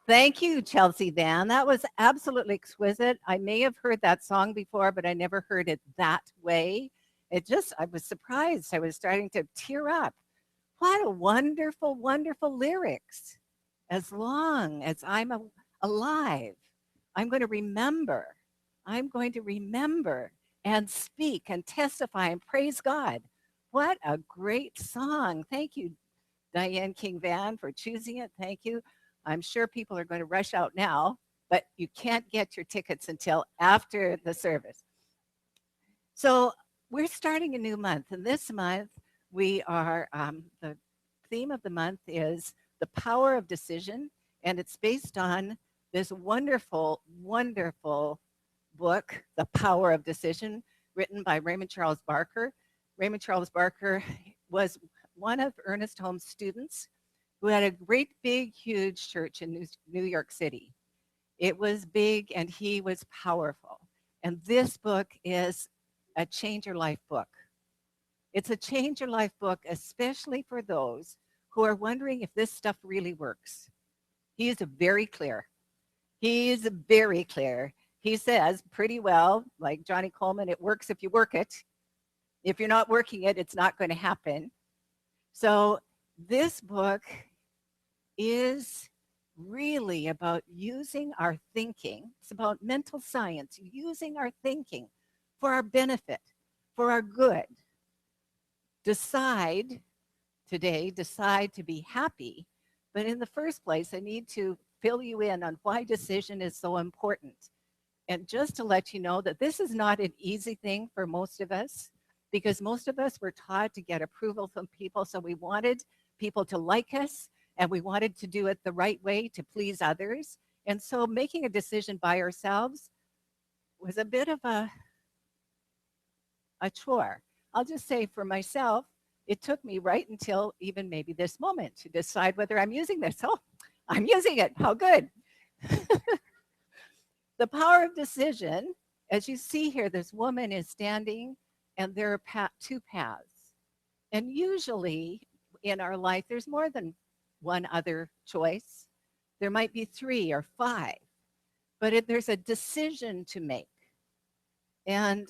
Thank you, Chelsea Van. That was absolutely exquisite. I may have heard that song before, but I never heard it that way. I was surprised. I was starting to tear up. What a wonderful, wonderful lyrics. As long as alive, I'm going to remember. I'm going to remember and speak and testify and praise God. What a great song. Thank you, Diane King Van, for choosing it. Thank you. I'm sure people are going to rush out now, but you can't get your tickets until after the service. So we're starting a new month, and this month the theme of the month is the power of decision, and it's based on this wonderful, wonderful book, The Power of Decision, written by Raymond Charles Barker. Raymond Charles Barker was one of Ernest Holmes' students who had a great, big, huge church in New York City. It was big and he was powerful. And this book is a change your life book. It's a change your life book, especially for those who are wondering if this stuff really works. He is very clear. He is very clear. He says pretty well, like Johnny Coleman, it works if you work it. If you're not working it, it's not going to happen. So this book is really about using our thinking. It's about mental science, using our thinking for our benefit, for our good. Decide to be happy. But in the first place, I need to fill you in on why decision is so important. And just to let you know that this is not an easy thing for most of us, because most of us were taught to get approval from people. So we wanted people to like us, and we wanted to do it the right way to please others. And so making a decision by ourselves was a bit of a chore. I'll just say for myself, it took me right until even maybe this moment to decide whether I'm using this. Oh, I'm using it. How good. The power of decision, as you see here, this woman is standing and there are two paths. And usually in our life, there's more than one other choice. There might be 3 or 5, but there's a decision to make. And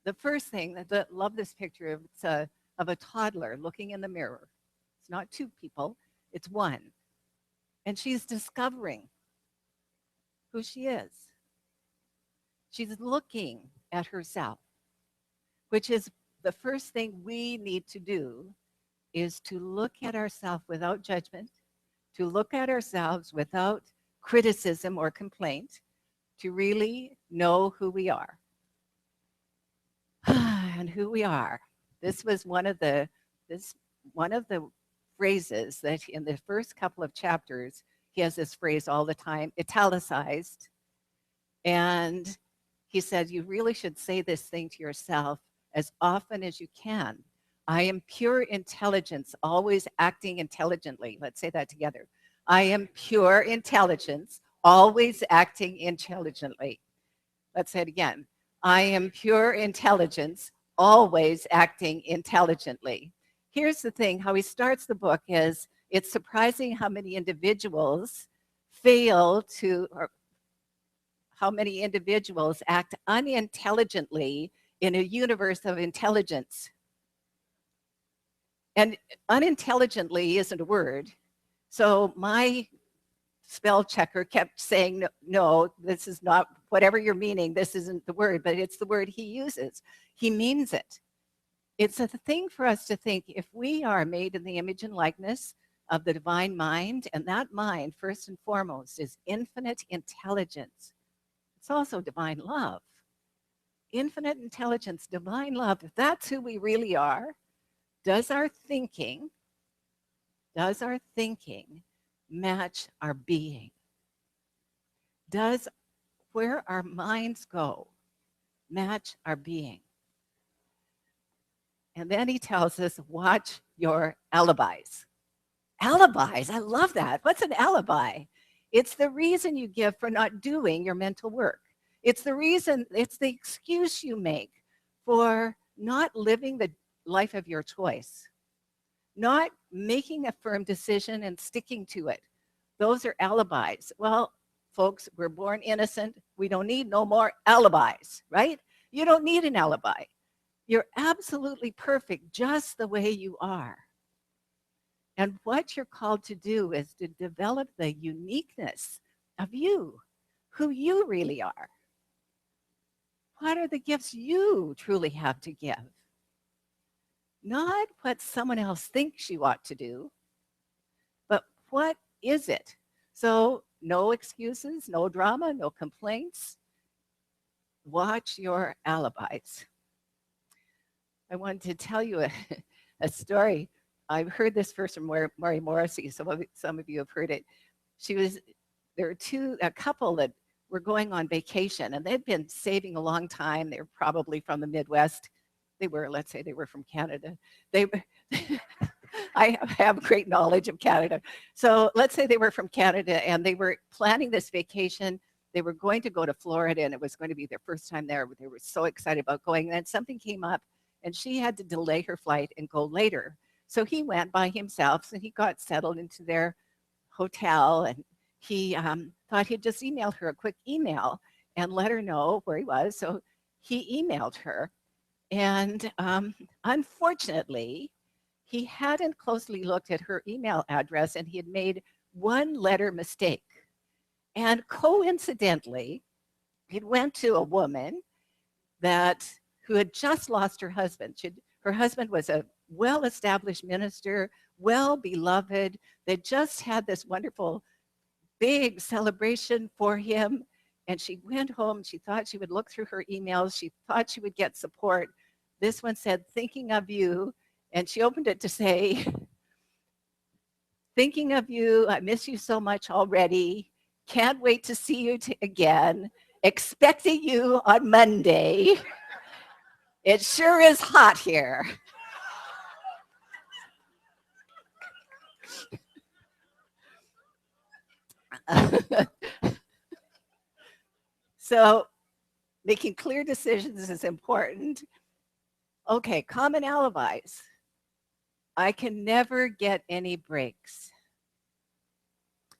the first thing love this picture of a toddler looking in the mirror. It's not 2 people, it's 1. And she's discovering who she is. She's looking at herself, which is the first thing we need to do, is to look at ourselves without judgment, to look at ourselves without criticism or complaint, to really know who we are. And who we are. This was one of the phrases that in the first couple of chapters, he has this phrase all the time, italicized. And he said, you really should say this thing to yourself as often as you can. I am pure intelligence, always acting intelligently. Let's say that together. I am pure intelligence, always acting intelligently. Let's say it again. I am pure intelligence, always acting intelligently. Here's the thing, how he starts the book is, it's surprising how many individuals how many individuals act unintelligently in a universe of intelligence. And unintelligently isn't a word. So my spell checker kept saying, no, this is not, whatever you're meaning, this isn't the word, but it's the word he uses. He means it. It's a thing for us to think, if we are made in the image and likeness of the divine mind, and that mind, first and foremost, is infinite intelligence. It's also divine love. Infinite intelligence, divine love, if that's who we really are, does our thinking match our being? Does where our minds go match our being? And then he tells us, watch your alibis. Alibis, I love that. What's an alibi? It's the reason you give for not doing your mental work. It's the excuse you make for not living the life of your choice, not making a firm decision and sticking to it, Those are alibis. Well, folks, we're born innocent. We don't need no more alibis, right? You don't need an alibi. You're absolutely perfect just the way you are. And what you're called to do is to develop the uniqueness of you, who you really are. What are the gifts you truly have to give? Not what someone else thinks you ought to do, but what is it? So, no excuses, no drama, no complaints. Watch your alibis. I wanted to tell you a story. I've heard this first from Maury Morrissey. Some of you have heard it. There were a couple that were going on vacation, and they'd been saving a long time. They were probably from the Midwest. Let's say they were from Canada. I have great knowledge of Canada. So let's say they were from Canada, and they were planning this vacation. They were going to go to Florida, and it was going to be their first time there. They were so excited about going. And then something came up, and she had to delay her flight and go later. So he went by himself, and he got settled into their hotel, and he thought he'd just email her a quick email and let her know where he was. So he emailed her, and unfortunately, he hadn't closely looked at her email address, and he had made one letter mistake. And coincidentally, it went to a woman who had just lost her husband. Her husband was a well-established minister, well-beloved. They just had this wonderful big celebration for him. And she went home. She thought she would look through her emails. She thought she would get support. This one said, "Thinking of you." And she opened it to say, "Thinking of you. I miss you so much already. Can't wait to see you again. Expecting you on Monday. It sure is hot here." So making clear decisions is important. Okay, common alibis. I can never get any breaks.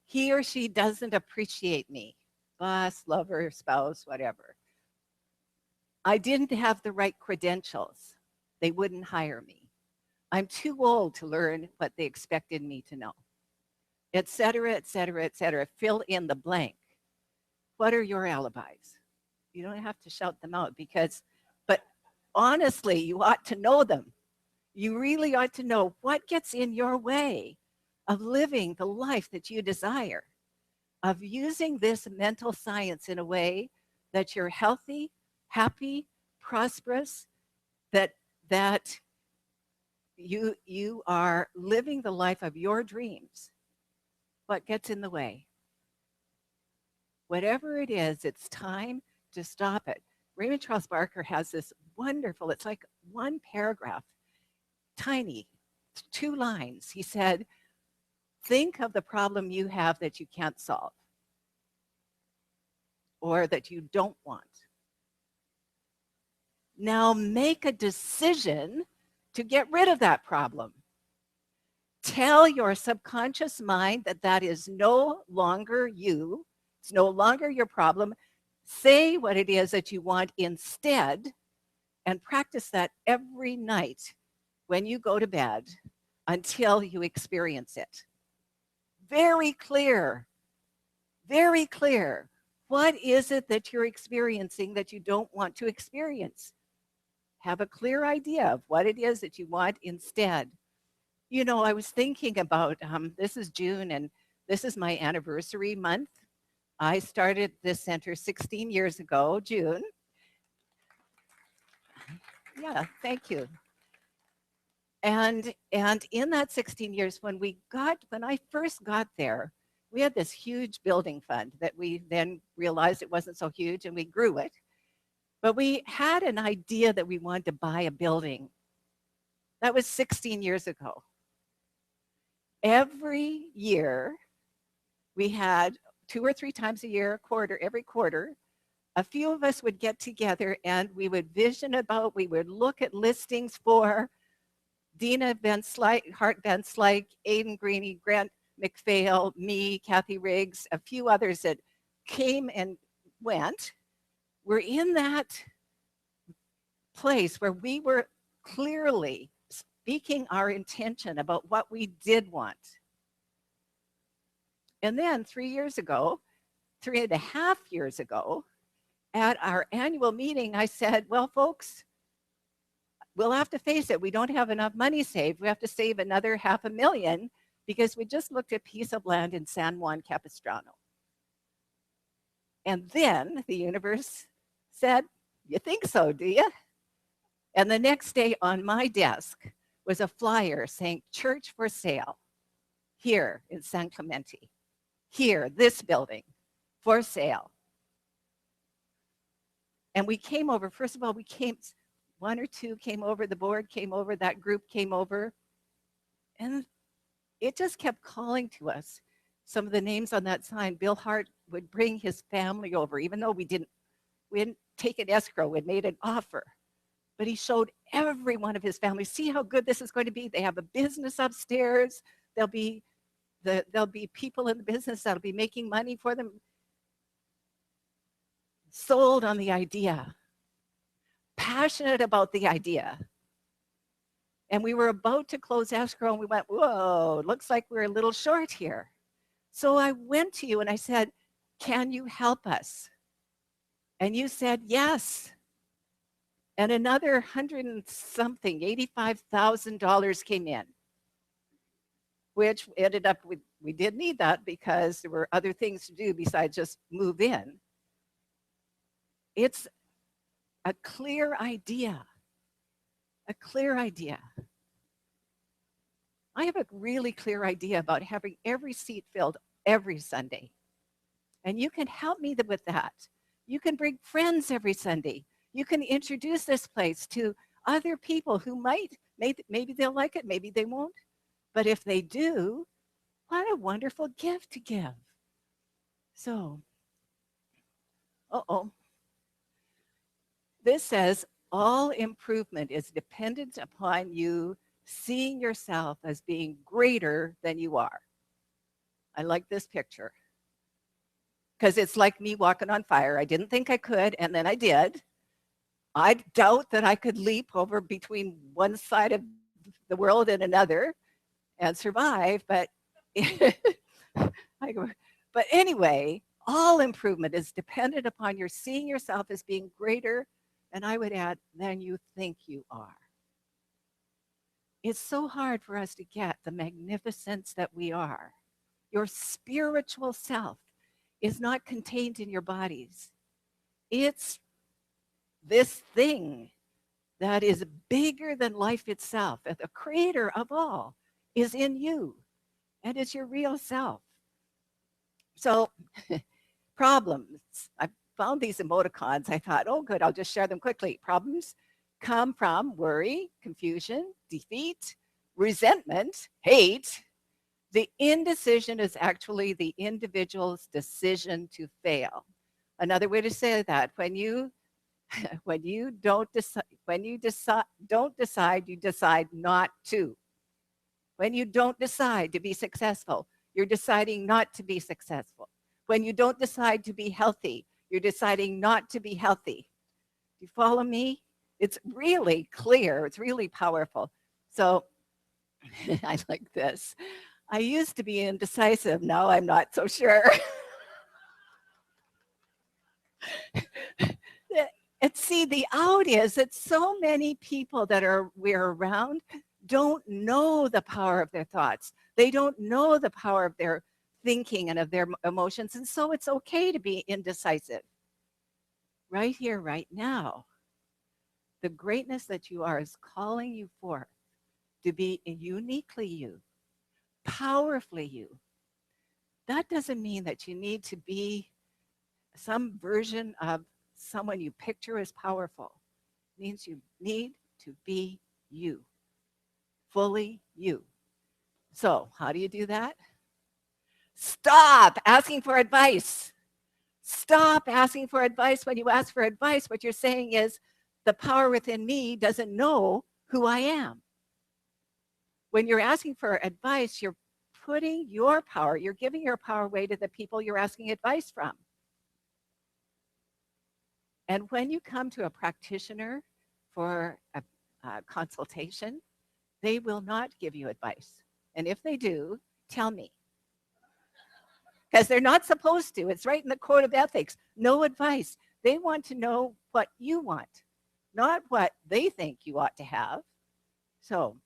He or she doesn't appreciate me. Boss, lover, spouse, whatever. I didn't have the right credentials. They wouldn't hire me. I'm too old to learn what they expected me to know, et cetera, et cetera, et cetera. Fill in the blank. What are your alibis? You don't have to shout them out but honestly, you ought to know them. You really ought to know what gets in your way of living the life that you desire, of using this mental science in a way that you're healthy, happy, prosperous, that you are living the life of your dreams. What gets in the way? Whatever it is, it's time to stop it. Raymond Charles Barker has this wonderful, it's like one paragraph, tiny, 2 lines. He said, think of the problem you have that you can't solve or that you don't want. Now make a decision to get rid of that problem. Tell your subconscious mind that that is no longer you. It's no longer your problem. Say what it is that you want instead, and practice that every night when you go to bed until you experience it. Very clear. Very clear. What is it that you're experiencing that you don't want to experience? Have a clear idea of what it is that you want instead. You know, I was thinking about, this is June, and this is my anniversary month. I started this center 16 years ago, June. Yeah, thank you. And in that 16 years, when I first got there, we had this huge building fund that we then realized it wasn't so huge, and we grew it. But we had an idea that we wanted to buy a building. That was 16 years ago. Every year, we had 2 or 3 times a year, every quarter, a few of us would get together and we would we would look at listings for Dina Van Slyke, Hart Van Slyke, Aidan Greeny, McPhail, me, Kathy Riggs, a few others that came and went, were in that place where we were clearly speaking our intention about what we did want. And then 3.5 years ago, at our annual meeting, I said, well, folks, we'll have to face it. We don't have enough money saved. We have to save another $500,000 because we just looked at a piece of land in San Juan Capistrano. And then the universe said, you think so, do you? And the next day on my desk was a flyer saying church for sale here in San Clemente. Here, this building, for sale. And we came over, first of all, one or two came over, the board came over, that group came over, and it just kept calling to us. Some of the names on that sign, Bill Hart would bring his family over, even though we hadn't taken escrow, we had made an offer. But he showed every one of his family, see how good this is going to be. They have a business upstairs. There'll be people in the business that'll be making money for them. Sold on the idea, passionate about the idea. And we were about to close escrow and we went, whoa, looks like we're a little short here. So I went to you and I said, can you help us? And you said, yes. And another $185,000 came in, which ended up with, we did need that because there were other things to do besides just move in. It's a clear idea, a clear idea. I have a really clear idea about having every seat filled every Sunday. And you can help me with that. You can bring friends every Sunday. You can introduce this place to other people who maybe they'll like it, maybe they won't. But if they do, what a wonderful gift to give. So, this says, all improvement is dependent upon you seeing yourself as being greater than you are. I like this picture because it's like me walking on fire. I didn't think I could, and then I did. I doubt that I could leap over between one side of the world and another and survive, but anyway, all improvement is dependent upon your seeing yourself as being greater, and I would add, than you think you are. It's so hard for us to get the magnificence that we are. Your spiritual self is not contained in your bodies. It's this thing that is bigger than life itself, and the creator of all is in you, and it's your real self. So, problems. I found these emoticons. I thought, oh, good, I'll just share them quickly. Problems come from worry, confusion, defeat, resentment, hate. The indecision is actually the individual's decision to fail. Another way to say that, when you don't decide, you decide not to. When you don't decide to be successful, you're deciding not to be successful. When you don't decide to be healthy, you're deciding not to be healthy. Do you follow me? It's really clear. It's really powerful. So I like this. I used to be indecisive. Now I'm not so sure. And see, the out is that so many people that we're around don't know the power of their thoughts. They don't know the power of their thinking and of their emotions. And so it's okay to be indecisive. Right here, right now, the greatness that you are is calling you forth to be uniquely you, powerfully you. That doesn't mean that you need to be some version of someone you picture as powerful. It means you need to be you, fully you. So how do you do that? Stop asking for advice. Stop asking for advice. When you ask for advice, what you're saying is, the power within me doesn't know who I am. When you're asking for advice, you're putting your power, you're giving your power away to the people you're asking advice from. And when you come to a practitioner for a consultation, they will not give you advice. And if they do, tell me. Because they're not supposed to. It's right in the code of ethics. No advice. They want to know what you want, not what they think you ought to have. So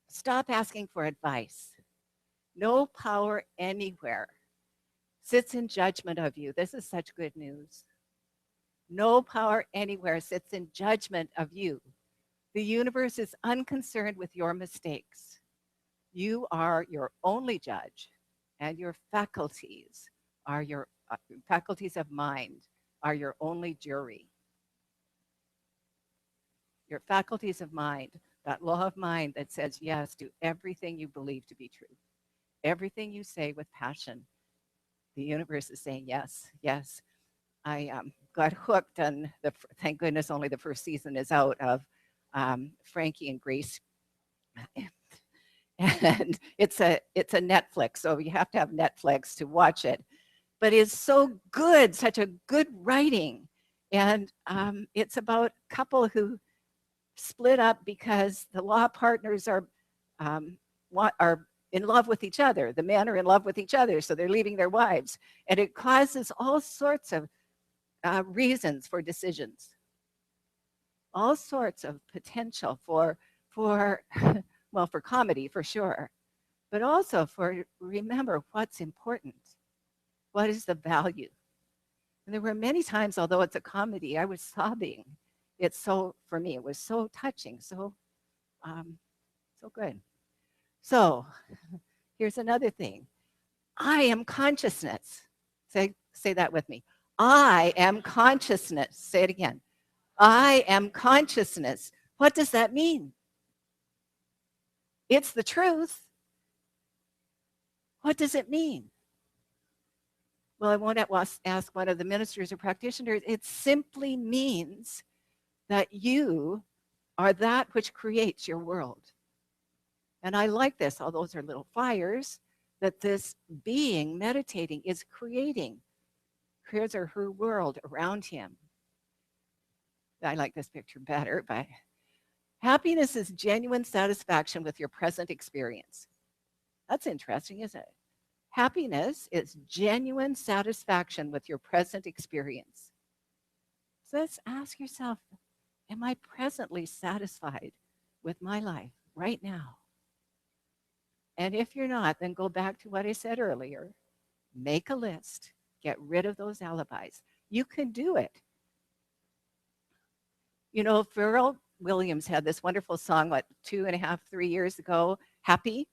stop asking for advice. No power anywhere sits in judgment of you. This is such good news. No power anywhere sits in judgment of you. The universe is unconcerned with your mistakes. You are your only judge, and your faculties are your faculties of mind are your only jury. Your faculties of mind, that law of mind that says yes to everything you believe to be true, everything you say with passion. The universe is saying yes, yes. I got hooked on thank goodness only the first season is out of Frankie and Grace. And it's a Netflix, so you have to have Netflix to watch it. But it's so good, such a good writing. And it's about a couple who split up because the law partners are in love with each other. The men are in love with each other, so they're leaving their wives. And it causes all sorts of reasons for decisions, all sorts of potential for well, for comedy, for sure, but also for remember what's important. What is the value? And there were many times, although it's a comedy, I was sobbing. It's so, for me, it was so touching, so good. So here's another thing. I am consciousness. Say that with me. I am consciousness. Say it again. I am consciousness. What does that mean? It's the truth. What does it mean? Well, I want to ask one of the ministers or practitioners. It simply means that you are that which creates your world. And I like this, all those are little fires, that this being meditating is creating his or her world around him. I like this picture better, but happiness is genuine satisfaction with your present experience. That's interesting, isn't it? Happiness is genuine satisfaction with your present experience. So let's ask yourself, am I presently satisfied with my life right now? And if you're not, then go back to what I said earlier. Make a list. Get rid of those alibis. You can do it. You know, Pharrell Williams had this wonderful song, 2.5, 3 years ago, Happy.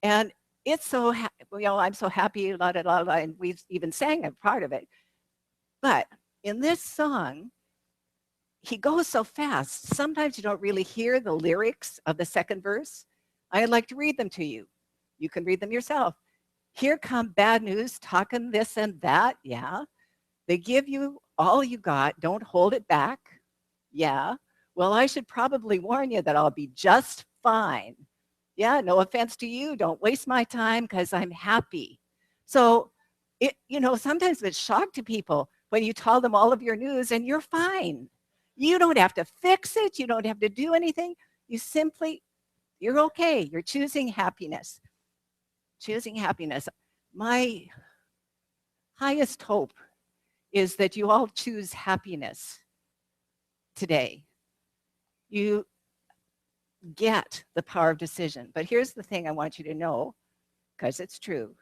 And it's so, I'm so happy, la, la, la, la, and we've even sang a part of it. But in this song, he goes so fast. Sometimes you don't really hear the lyrics of the second verse. I'd like to read them to you. You can read them yourself. Here come bad news, talking this and that. Yeah. They give you all you got. Don't hold it back. Yeah. Well, I should probably warn you that I'll be just fine. Yeah, no offense to you. Don't waste my time because I'm happy. So, sometimes it's shock to people when you tell them all of your news and you're fine. You don't have to fix it. You don't have to do anything. You're okay. You're choosing happiness. Choosing happiness. My highest hope is that you all choose happiness today. You get the power of decision. But here's the thing I want you to know, because it's true.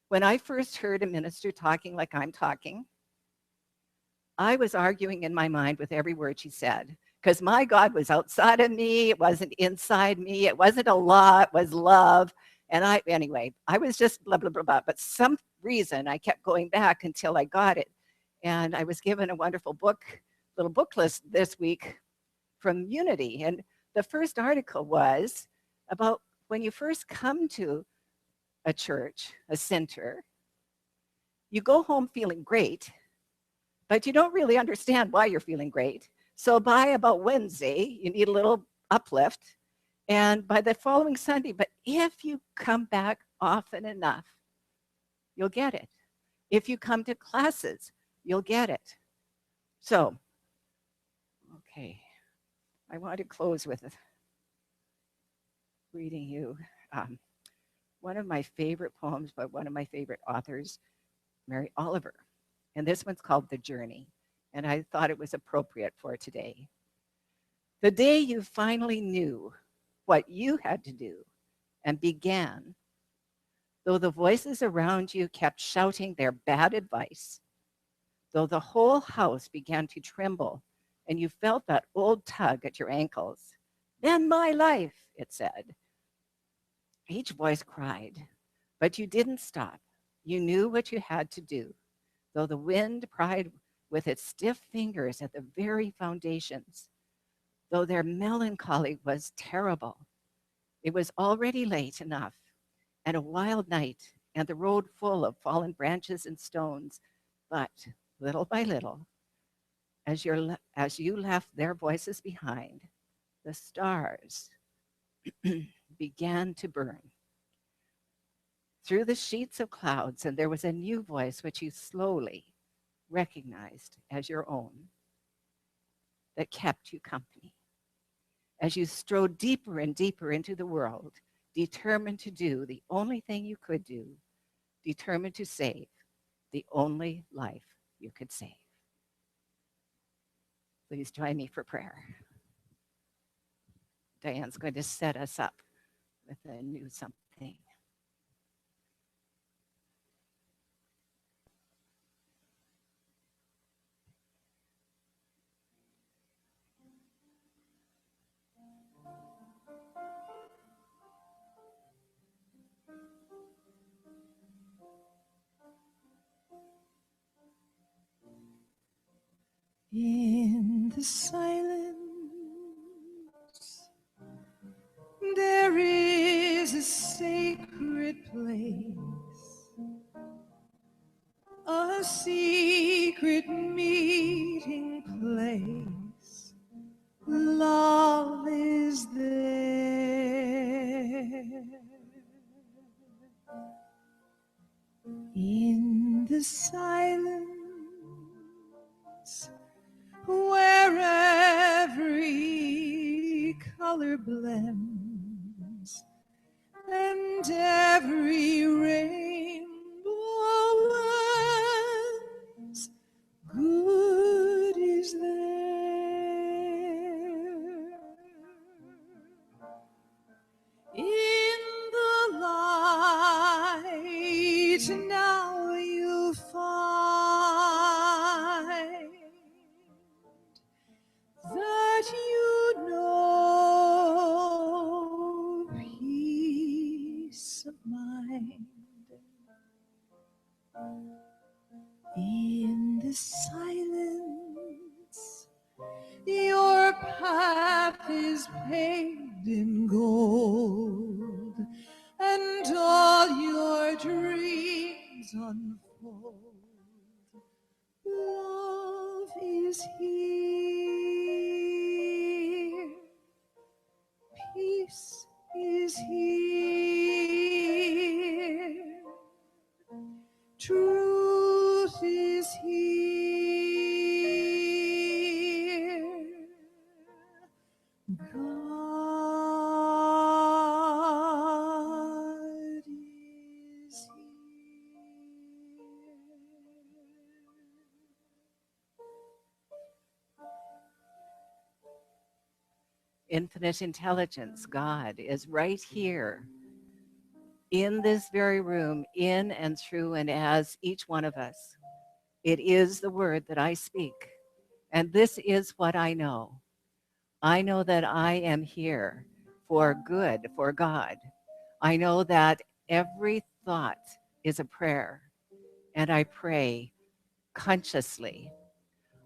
When I first heard a minister talking like I'm talking, I was arguing in my mind with every word she said, because my God was outside of me. It wasn't inside me. It wasn't a law. It was love. And I was just blah, blah, blah, blah. But some reason I kept going back until I got it. And I was given a wonderful little book list this week from Unity. And the first article was about when you first come to a church, a center, you go home feeling great, but you don't really understand why you're feeling great. So by about Wednesday, you need a little uplift. And by the following Sunday, but if you come back often enough, you'll get it. If you come to classes, you'll get it. So, okay, I want to close with reading you one of my favorite poems by one of my favorite authors, Mary Oliver. And this one's called The Journey. And I thought it was appropriate for today. The day you finally knew what you had to do and began, though the voices around you kept shouting their bad advice, though the whole house began to tremble and you felt that old tug at your ankles, then my life, it said. Each voice cried, but you didn't stop. You knew what you had to do, though the wind pried with its stiff fingers at the very foundations, though their melancholy was terrible. It was already late enough, and a wild night, and the road full of fallen branches and stones. But little by little, as you left their voices behind, the stars began to burn through the sheets of clouds, and there was a new voice which you slowly recognized as your own that kept you company. As you strode deeper and deeper into the world, determined to do the only thing you could do, determined to save the only life you could save. Please join me for prayer. Diane's going to set us up with a new something. In the silence, there is a sacred place, a secret meeting place. Love is there. In the silence, where every color blends and every rainbow blends, good is there. In the light now you'll find that you know peace of mind. In the silence, your path is paved in gold, and all your dreams unfold. Love is here, peace is here, truth is here, God is Infinite intelligence, God, is right here in this very room, in and through and as each one of us. It is the word that I speak. And this is what I know. I know that I am here for good, for God. I know that every thought is a prayer, and I pray consciously.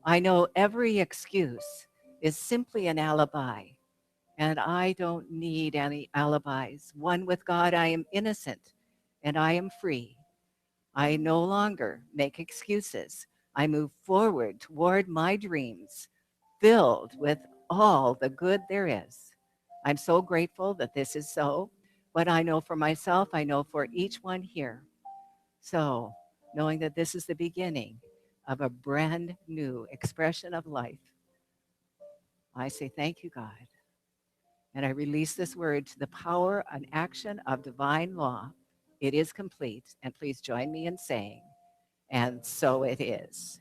I know every excuse is simply an alibi, and I don't need any alibis. One with God, I am innocent and I am free. I no longer make excuses. I move forward toward my dreams, filled with all the good there is. I'm so grateful that this is so. what I know for myself, I know for each one here. So, knowing that this is the beginning of a brand new expression of life, I say thank you, God. And I release this word to the power and action of divine law. It is complete. And please join me in saying, and so it is.